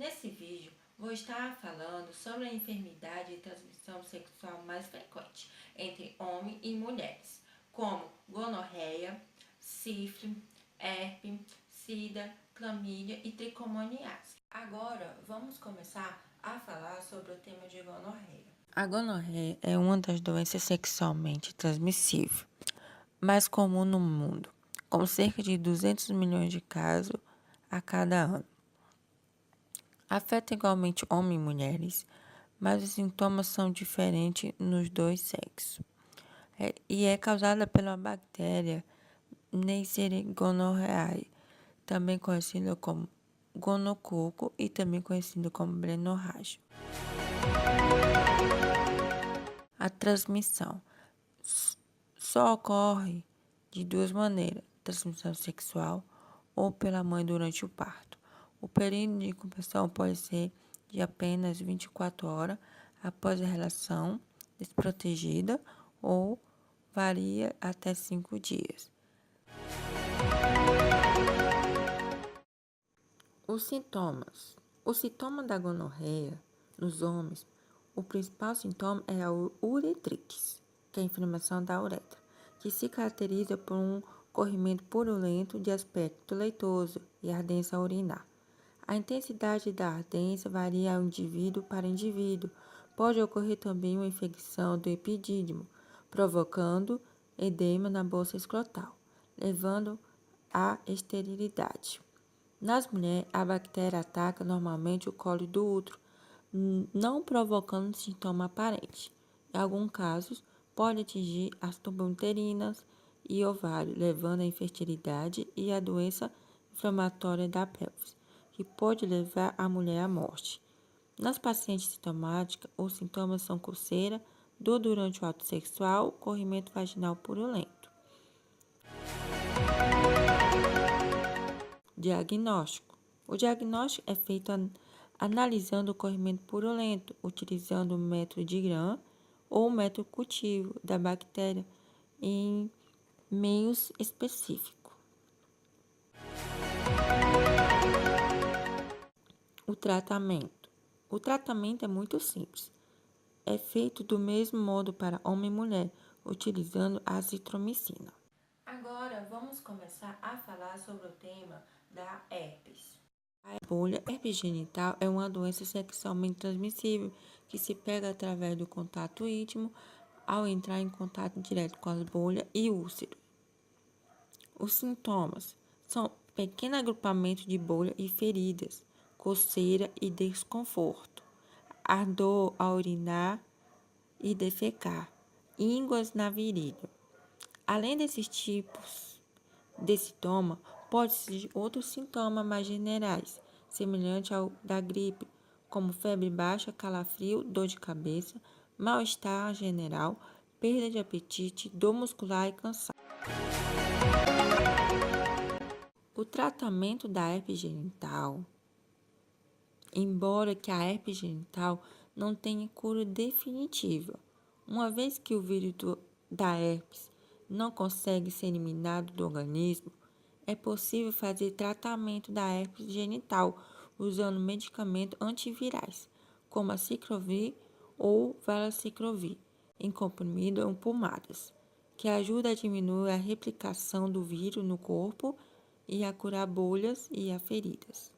Nesse vídeo, vou estar falando sobre a enfermidade de transmissão sexual mais frequente entre homens e mulheres, como gonorreia, sífilis, herpes, sida, clamídia e tricomoniase. Agora, vamos começar a falar sobre o tema de gonorreia. A gonorreia é uma das doenças sexualmente transmissíveis mais comum no mundo, com cerca de 200 milhões de casos a cada ano. Afeta igualmente homens e mulheres, mas os sintomas são diferentes nos dois sexos. E é causada pela bactéria Neisseria gonorrhoeae, também conhecida como gonococo e também conhecido como blenorrágio. A transmissão só ocorre de duas maneiras: transmissão sexual ou pela mãe durante o parto. O período de incubação pode ser de apenas 24 horas após a relação desprotegida ou varia até 5 dias. Os sintomas. O sintoma da gonorreia nos homens, o principal sintoma é a uretrite, que é a inflamação da uretra, que se caracteriza por um corrimento purulento de aspecto leitoso e ardência urinar. A intensidade da ardência varia de indivíduo para indivíduo. Pode ocorrer também uma infecção do epidídimo, provocando edema na bolsa escrotal, levando à esterilidade. Nas mulheres, a bactéria ataca normalmente o colo do útero, não provocando sintoma aparente. Em alguns casos, pode atingir as tubas uterinas e ovário, levando à infertilidade e à doença inflamatória da pelvis, que pode levar a mulher à morte. Nas pacientes sintomáticas, os sintomas são coceira, dor durante o ato sexual, corrimento vaginal purulento. Diagnóstico. O diagnóstico é feito analisando o corrimento purulento, utilizando o método de Gram ou o método cultivo da bactéria em meios específicos. O tratamento. O tratamento é muito simples. É feito do mesmo modo para homem e mulher, utilizando a azitromicina. Agora, vamos começar a falar sobre o tema da herpes. A bolha herpes genital é uma doença sexualmente transmissível que se pega através do contato íntimo ao entrar em contato direto com as bolhas e úlcero. Os sintomas são pequeno agrupamento de bolha e feridas, coceira e desconforto, ardor ao urinar e defecar, ínguas na virilha. Além desses tipos de sintoma, pode surgir outros sintomas mais generais, semelhantes ao da gripe, como febre baixa, calafrio, dor de cabeça, mal-estar general, perda de apetite, dor muscular e cansaço. O tratamento da herpes genital. Embora que a herpes genital não tenha cura definitiva, uma vez que o vírus da herpes não consegue ser eliminado do organismo, é possível fazer tratamento da herpes genital usando medicamentos antivirais, como a ciclovir ou valaciclovir, em comprimido ou pomadas, que ajuda a diminuir a replicação do vírus no corpo e a curar bolhas e a feridas.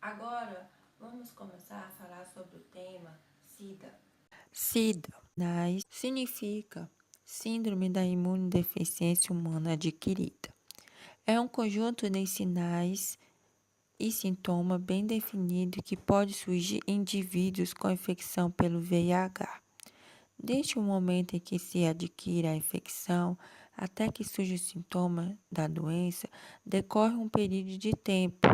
Agora, vamos começar a falar sobre o tema SIDA. SIDA significa Síndrome da Imunodeficiência Humana Adquirida. É um conjunto de sinais e sintomas bem definido que pode surgir em indivíduos com infecção pelo VIH. Desde o momento em que se adquire a infecção até que surge o sintoma da doença, decorre um período de tempo,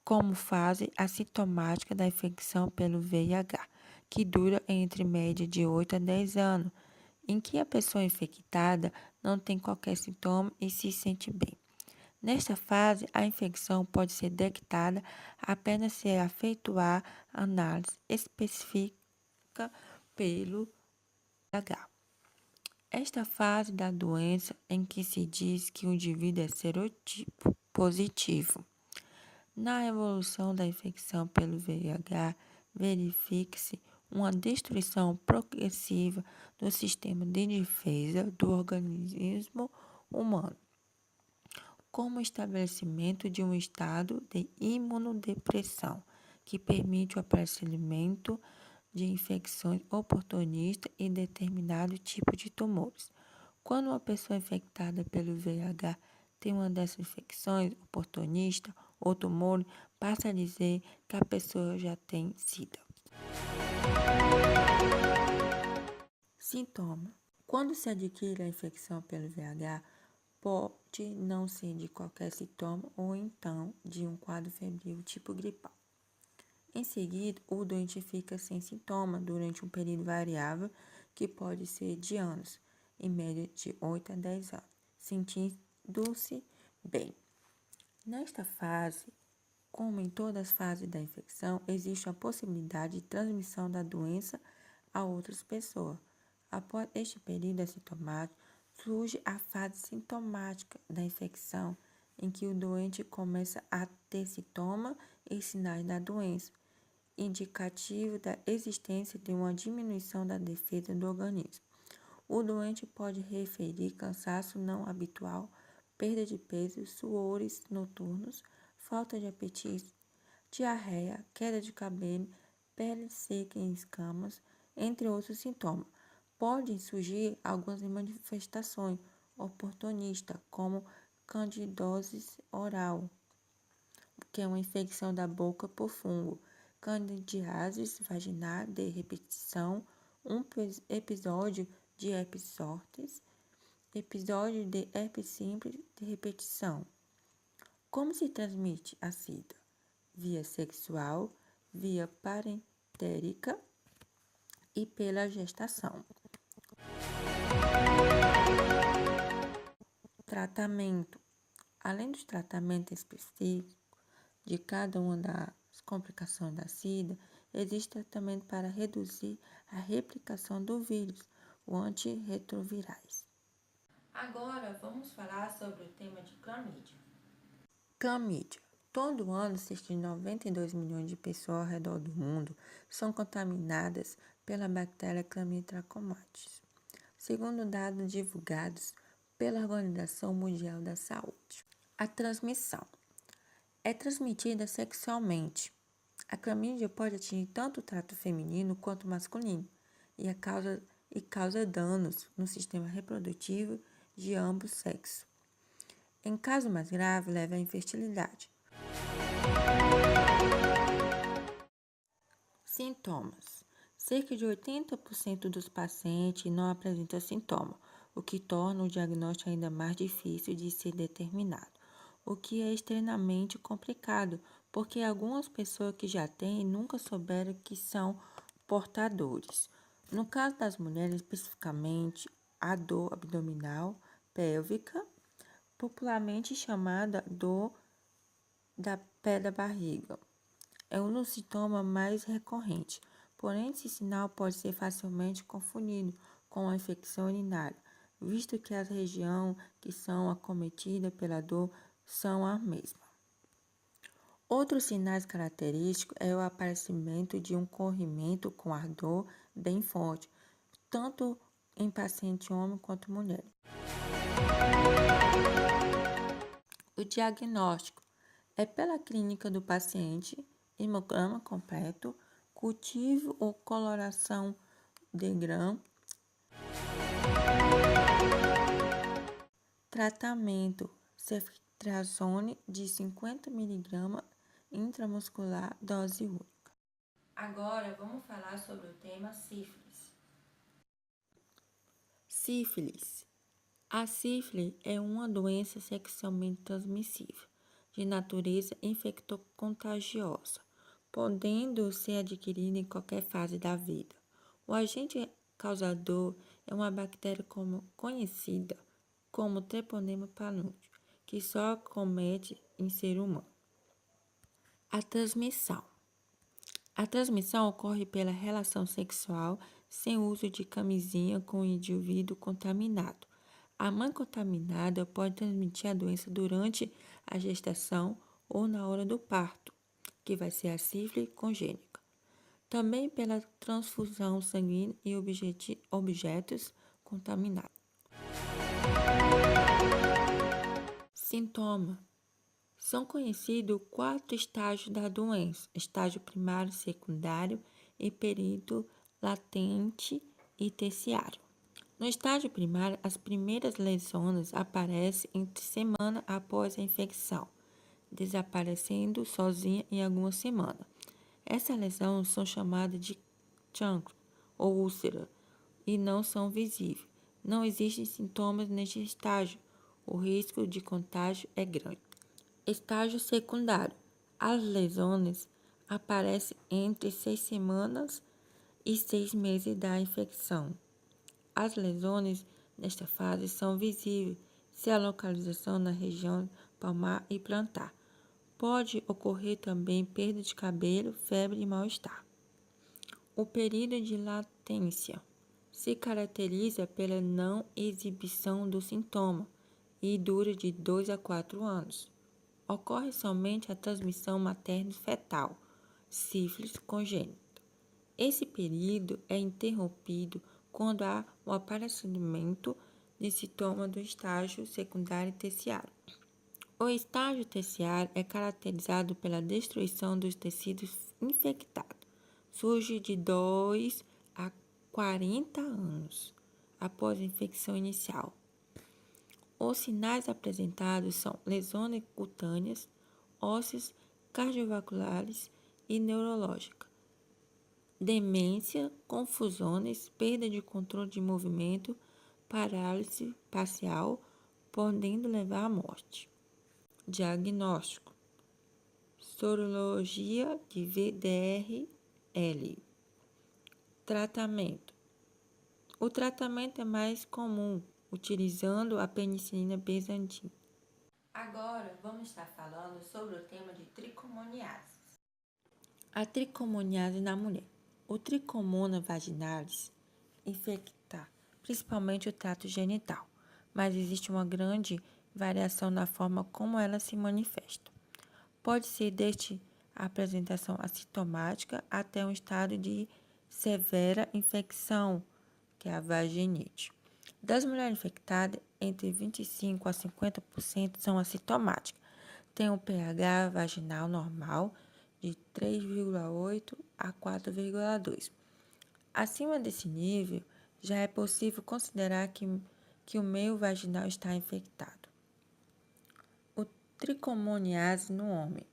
como fase assintomática da infecção pelo VIH, que dura entre média de 8 a 10 anos, em que a pessoa infectada não tem qualquer sintoma e se sente bem. Nesta fase, a infecção pode ser detectada apenas se efetuar análise específica pelo VIH. Esta fase da doença em que se diz que o indivíduo é serotipo positivo. Na evolução da infecção pelo VIH, verifica-se uma destruição progressiva do sistema de defesa do organismo humano, como o estabelecimento de um estado de imunodepressão, que permite o aparecimento de infecções oportunistas e determinado tipo de tumores. Quando uma pessoa infectada pelo VIH tem uma dessas infecções oportunistas ou tumor, passa a dizer que a pessoa já tem SIDA. Sintoma. Quando se adquire a infecção pelo VIH, pode não ser de qualquer sintoma ou então de um quadro febril tipo gripal. Em seguida, o doente fica sem sintoma durante um período variável, que pode ser de anos, em média de 8 a 10 anos, sentindo-se bem. Nesta fase, como em todas as fases da infecção, existe a possibilidade de transmissão da doença a outras pessoas. Após este período assintomático, surge a fase sintomática da infecção, em que o doente começa a ter sintomas e sinais da doença, indicativo da existência de uma diminuição da defesa do organismo. O doente pode referir cansaço não habitual, perda de peso, suores noturnos, falta de apetite, diarreia, queda de cabelo, pele seca em escamas, entre outros sintomas. Podem surgir algumas manifestações oportunistas, como candidose oral, que é uma infecção da boca por fungo, candidiase vaginal de repetição, um episódio de herpes zoster, episódio de herpes simples de repetição. Como se transmite a SIDA? Via sexual, via parentérica e pela gestação. Tratamento. Além dos tratamentos específicos de cada uma das complicações da SIDA, existe tratamento para reduzir a replicação do vírus, o antirretrovirais. Agora vamos falar sobre o tema de clamídia. Clamídia. Todo ano, cerca de 92 milhões de pessoas ao redor do mundo são contaminadas pela bactéria Clamídia trachomatis, segundo dados divulgados pela Organização Mundial da Saúde. A transmissão é transmitida sexualmente. A clamídia pode atingir tanto o trato feminino quanto o masculino e causa danos no sistema reprodutivo de ambos sexos. Em caso mais grave, leva à infertilidade. Sintomas. Cerca de 80% dos pacientes não apresentam sintoma, o que torna o diagnóstico ainda mais difícil de ser determinado, o que é extremamente complicado, porque algumas pessoas que já têm nunca souberam que são portadores. No caso das mulheres, especificamente, a dor abdominal pélvica, popularmente chamada dor da pé da barriga, é um dos sintomas mais recorrentes, porém esse sinal pode ser facilmente confundido com a infecção urinária, visto que as regiões que são acometidas pela dor são as mesmas. Outros sinais característicos é o aparecimento de um corrimento com ardor bem forte, tanto em paciente homem quanto mulher. O diagnóstico é pela clínica do paciente, hemograma completo, cultivo ou coloração de grão, tratamento ceftriaxone de 50 mg intramuscular, dose única. Agora vamos falar sobre o tema sífilis. Sífilis. A sífilis é uma doença sexualmente transmissível, de natureza infectocontagiosa, podendo ser adquirida em qualquer fase da vida. O agente causador é uma bactéria conhecida como Treponema pallidum, que só acomete em ser humano. A transmissão. A transmissão ocorre pela relação sexual sem uso de camisinha com o indivíduo contaminado. A mãe contaminada pode transmitir a doença durante a gestação ou na hora do parto, que vai ser a sífilis congênita. Também pela transfusão sanguínea e objetos contaminados. Sintoma. São conhecidos 4 estágios da doença: estágio primário, secundário e período latente e terciário. No estágio primário, as primeiras lesões aparecem entre semana após a infecção, desaparecendo sozinha em algumas semanas. Essas lesões são chamadas de chancro ou úlcera e não são visíveis. Não existem sintomas neste estágio. O risco de contágio é grande. Estágio secundário. As lesões aparecem entre 6 semanas e 6 meses da infecção. As lesões nesta fase são visíveis se a localização na região palmar e plantar. Pode ocorrer também perda de cabelo, febre e mal-estar. O período de latência se caracteriza pela não exibição do sintoma e dura de 2 a 4 anos. Ocorre somente a transmissão materno-fetal, sífilis congênita. Esse período é interrompido quando há o aparecimento de sintomas do estágio secundário e terciário. O estágio terciário é caracterizado pela destruição dos tecidos infectados. Surge de 2 a 40 anos após a infecção inicial. Os sinais apresentados são lesões cutâneas, ósseas, cardiovasculares e neurológicas, demência, confusões, perda de controle de movimento, parálise parcial, podendo levar à morte. Diagnóstico: sorologia de VDRL. Tratamento: o tratamento é mais comum, utilizando a penicilina benzatina. Agora vamos estar falando sobre o tema de tricomoniase. A tricomoniase na mulher. O tricomona vaginalis infecta principalmente o trato genital, mas existe uma grande variação na forma como ela se manifesta. Pode ser desde a apresentação assintomática até um estado de severa infecção, que é a vaginite. Das mulheres infectadas, entre 25% a 50% são assintomáticas. Tem um pH vaginal normal de 3,8 a 4,2. Acima desse nível, já é possível considerar que o meio vaginal está infectado. O tricomoniase no homem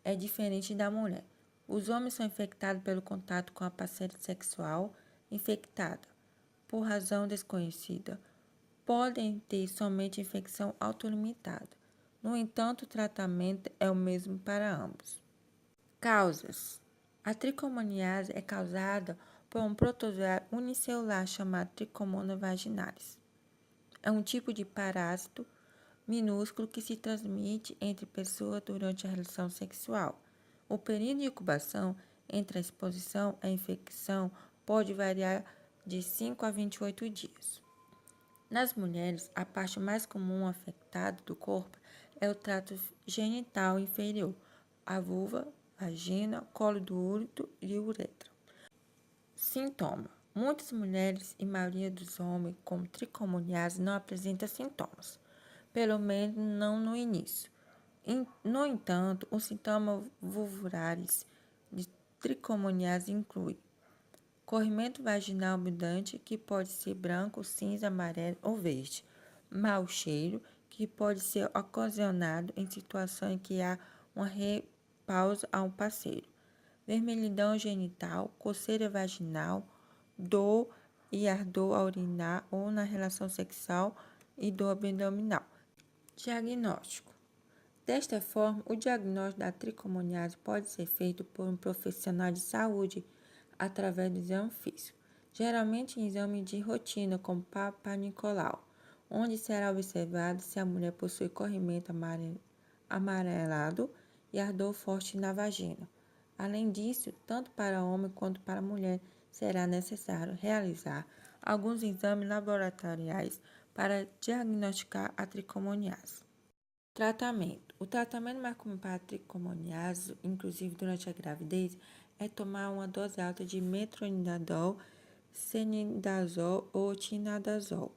é diferente da mulher. Os homens são infectados pelo contato com a parceira sexual infectada. Por razão desconhecida, podem ter somente infecção autolimitada. No entanto, o tratamento é o mesmo para ambos. Causas: a tricomoniase é causada por um protozoário unicelular chamado Trichomonas vaginalis. É um tipo de parásito minúsculo que se transmite entre pessoas durante a relação sexual. O período de incubação entre a exposição e a infecção pode variar de 5 a 28 dias. Nas mulheres, a parte mais comum afetada do corpo é o trato genital inferior, a vulva, vagina, colo do útero e uretra. Sintoma: muitas mulheres e maioria dos homens com tricomoniase não apresentam sintomas, pelo menos não no início. No entanto, os sintomas vulvares de tricomoniase incluem corrimento vaginal abundante, que pode ser branco, cinza, amarelo ou verde. Mau cheiro, que pode ser ocasionado em situações em que há uma repausa a um parceiro. Vermelhidão genital, coceira vaginal, dor e ardor ao urinar ou na relação sexual e dor abdominal. Diagnóstico: desta forma, o diagnóstico da tricomoniase pode ser feito por um profissional de saúde através do exame físico, geralmente em exame de rotina como Papa Nicolau, onde será observado se a mulher possui corrimento amarelado e ardor forte na vagina. Além disso, tanto para homem quanto para mulher, será necessário realizar alguns exames laboratoriais para diagnosticar a tricomoniase. Tratamento: O tratamento marcado para a tricomoniase, inclusive durante a gravidez, é tomar uma dose alta de metronidazol, senidazol ou tinidazol.